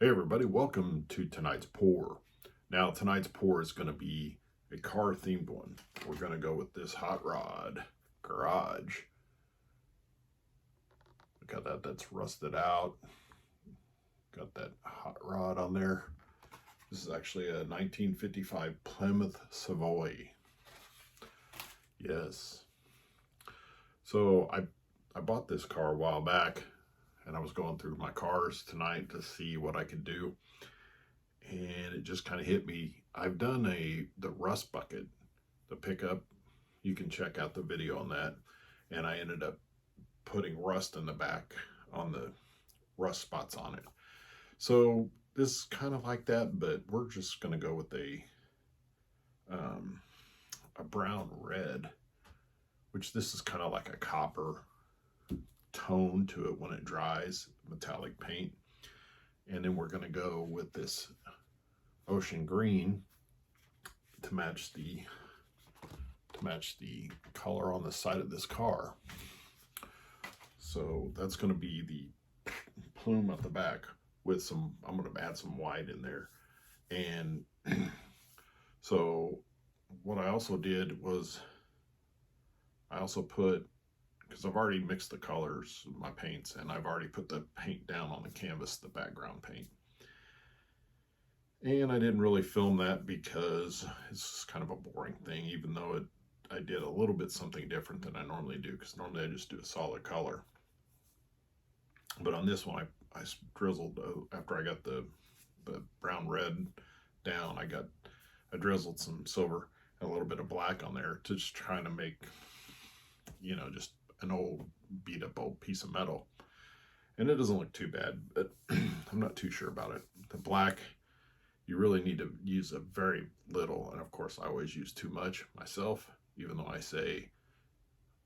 Hey everybody, welcome to tonight's pour. Now tonight's pour is going to be a car themed one. We're going to go with this hot rod garage. Look at that, that's rusted out. Got that hot rod on there. This is actually a 1955 Plymouth Savoy. Yes. So I bought this car a while back, and I was going through my cars tonight to see what I could do. And it just kind of hit me. I've done the rust bucket, the pickup. You can check out the video on that. And I ended up putting rust in the back on the rust spots on it. So this is kind of like that, but we're just going to go with a brown red, which this is kind of like a copper tone to it when it dries, metallic paint. And then we're going to go with this ocean green to match the color on the side of this car. So that's going to be the plume at the back with some, I'm going to add some white in there. And so what I also did was I also put, because I've already mixed the colors, my paints, and I've already put the paint down on the canvas, the background paint. And I didn't really film that because it's kind of a boring thing, even though I did a little bit something different than I normally do, because normally I just do a solid color. But on this one, I drizzled, after I got the brown red down, I drizzled some silver and a little bit of black on there to just trying to make, you know, just an old beat up old piece of metal. And it doesn't look too bad, but I'm not too sure about it. The black, you really need to use a very little, and of course I always use too much myself, even though I say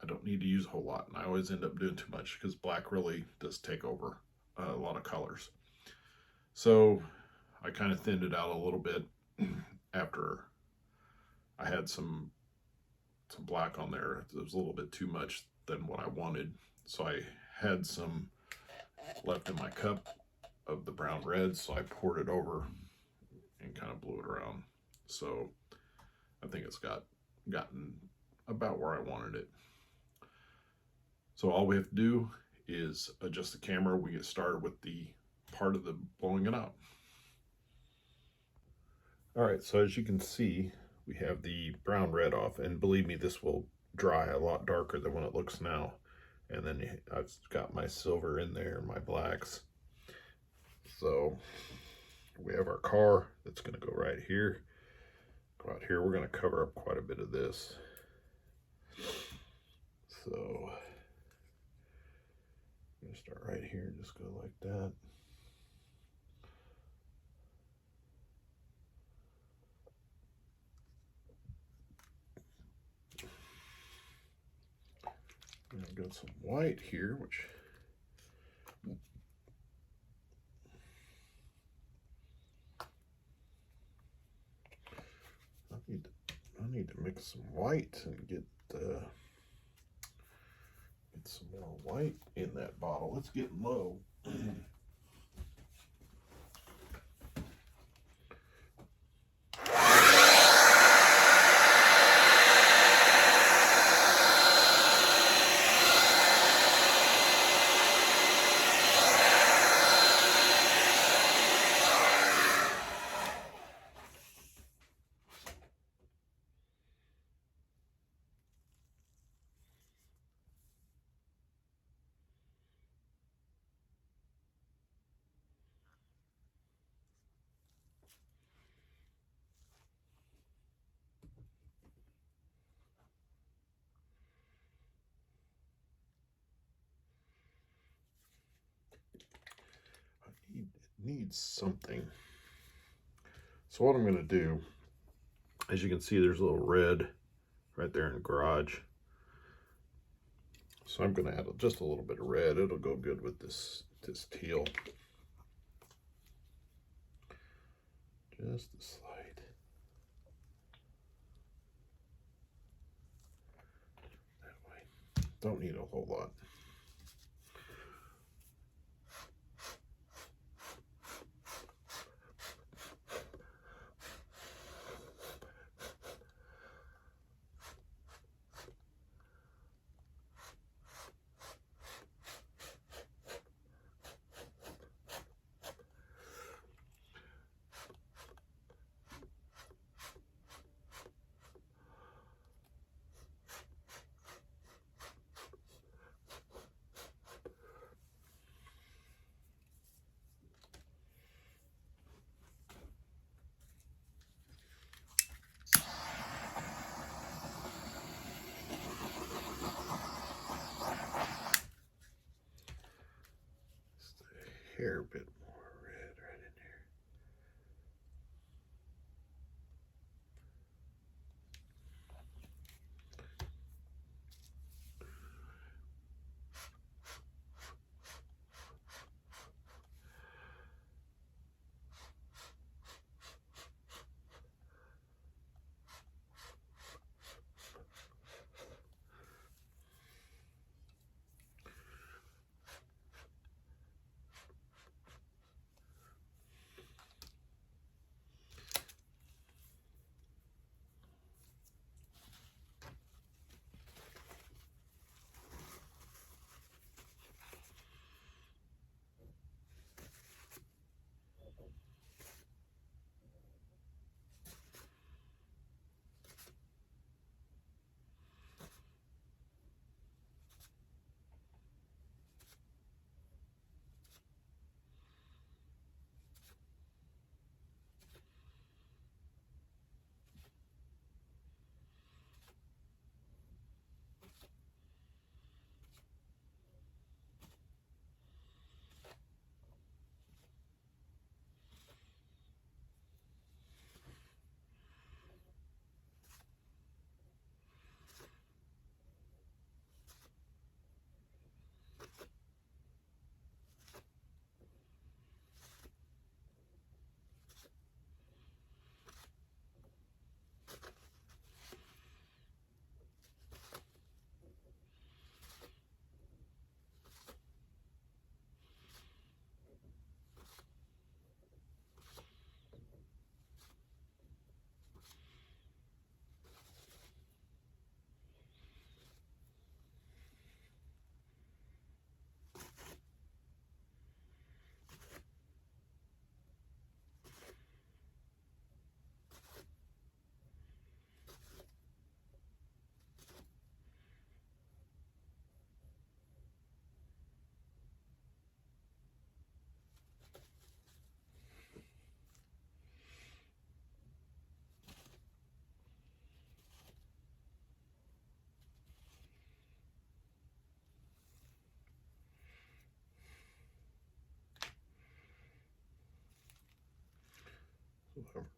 I don't need to use a whole lot, and I always end up doing too much because black really does take over a lot of colors. So I kind of thinned it out a little bit after I had some black on there. It was a little bit too much than what I wanted, so I had some left in my cup of the brown red, so I poured it over and kind of blew it around. So I think it's gotten about where I wanted it. So all we have to do is adjust the camera. We get started with the part of the blowing it out. All right, so as you can see, we have the brown red off, and believe me, this will dry a lot darker than when it looks now. And then I've got my silver in there, my blacks. So we have our car that's going to go right here. Go out here. We're going to cover up quite a bit of this. So I'm going to start right here and just go like that. And I've got some white here, which I need to mix some white and get some more white in that bottle. It's getting low. It needs something. So what I'm going to do, as you can see, there's a little red right there in the garage. So I'm going to add just a little bit of red. It'll go good with this teal. Just a slight. That way. Don't need a whole lot. hair bit more red right in here.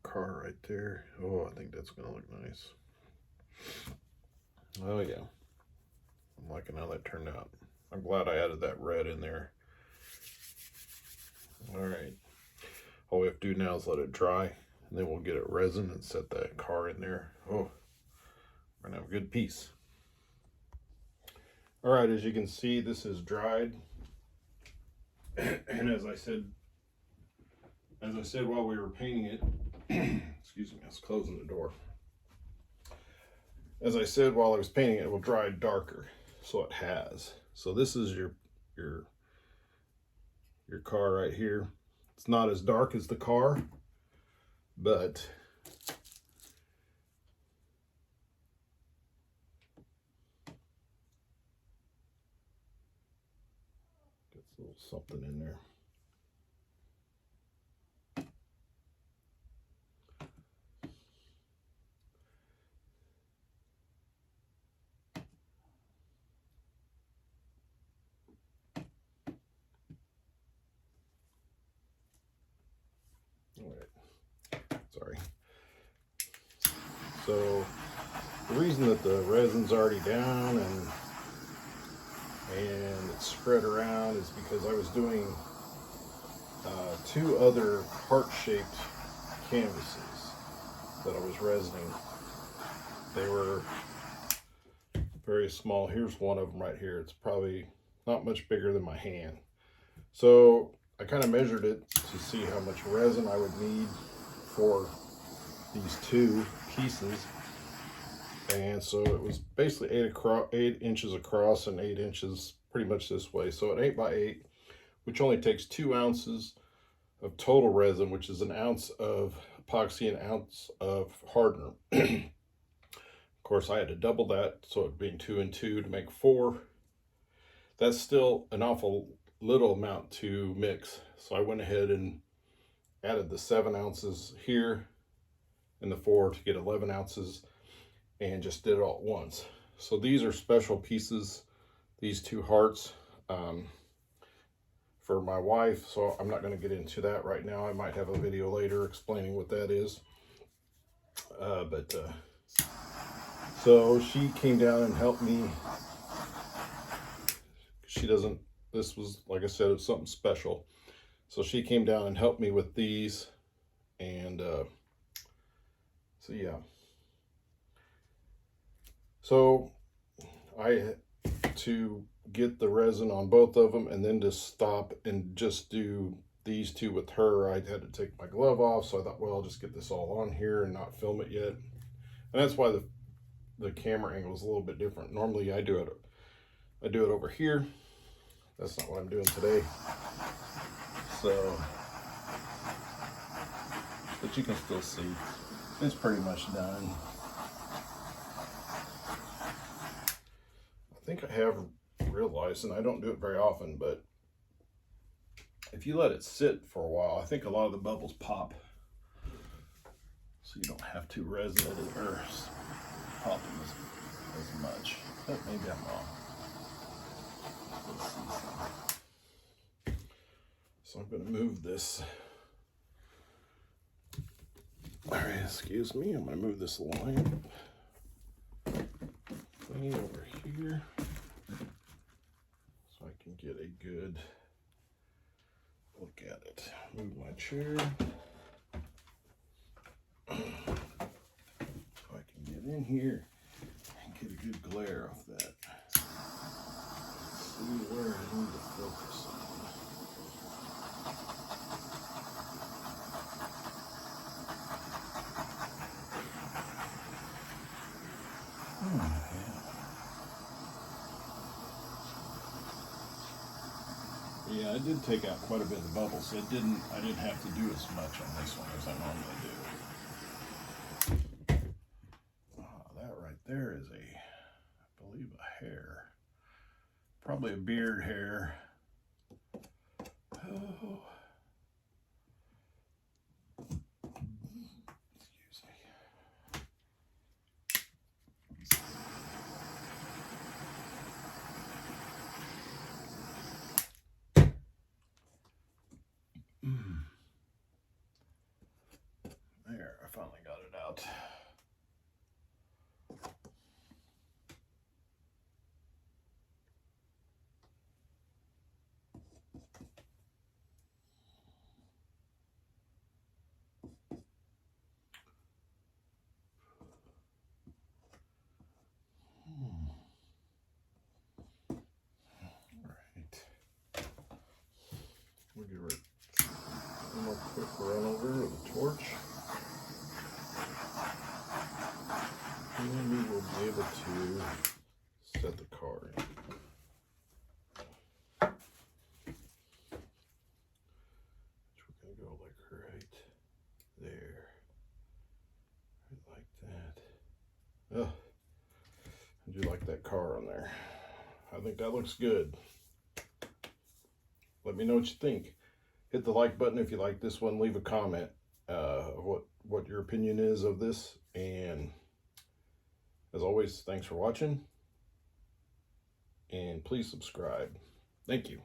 Car right there. Oh, I think that's gonna look nice. Oh yeah, I'm liking how that turned out. I'm glad I added that red in there. All right, all we have to do now is let it dry, and then we'll get it resin and set that car in there. Oh, we're gonna have a good piece. All right, as you can see, this is dried, and as I said while we were painting it, excuse me, I was closing the door. As I said while I was painting it, it will dry darker, so it has. So this is your car right here. It's not as dark as the car, but gets a little something in there. All right, sorry. So the reason that the resin's already down and it's spread around is because I was doing two other heart-shaped canvases that I was resining. They were very small. Here's one of them right here. It's probably not much bigger than my hand. So I kind of measured it to see how much resin I would need for these two pieces. And so it was basically 8 inches across and 8 inches pretty much this way. So an 8 by 8, which only takes 2 ounces of total resin, which is an ounce of epoxy, an ounce of hardener. Of course, I had to double that, so it being 2 and 2 to make 4. That's still an awful little amount to mix. So I went ahead and added the 7 ounces here and the 4 to get 11 ounces and just did it all at once. So these are special pieces, these two hearts, for my wife, so I'm not going to get into that right now. I might have a video later explaining what that is. So she came down and helped me. She doesn't, this was, like I said, it was something special. So she came down and helped me with these. And so yeah. So I had to get the resin on both of them and then just stop and just do these two with her. I had to take my glove off, so I thought, well, I'll just get this all on here and not film it yet. And that's why the camera angle is a little bit different. Normally I do it over here. That's not what I'm doing today. So, but you can still see it's pretty much done. I think I have realized, and I don't do it very often, but if you let it sit for a while, I think a lot of the bubbles pop. So you don't have to resin it or pop them as much. But maybe I'm wrong. Let's see some. So I'm going to move this. All right, excuse me. I'm going to move this line thing over here so I can get a good look at it. Move my chair so I can get in here and get a good glare off that. Let's see where I need to focus on. Yeah, I did take out quite a bit of the bubbles, so I didn't have to do as much on this one as I normally do. That right there is I believe a hair. Probably a beard hair. Oh. Excuse me. There, I finally got it out. We'll give her one more quick run over with a torch. And then we will be able to set the car in. Which we're going to go like right there. Right like that. Oh, I do like that car on there. I think that looks good. Let me know what you think. Hit the like button if you like this one. Leave a comment of what your opinion is of this. And as always, thanks for watching. And please subscribe. Thank you.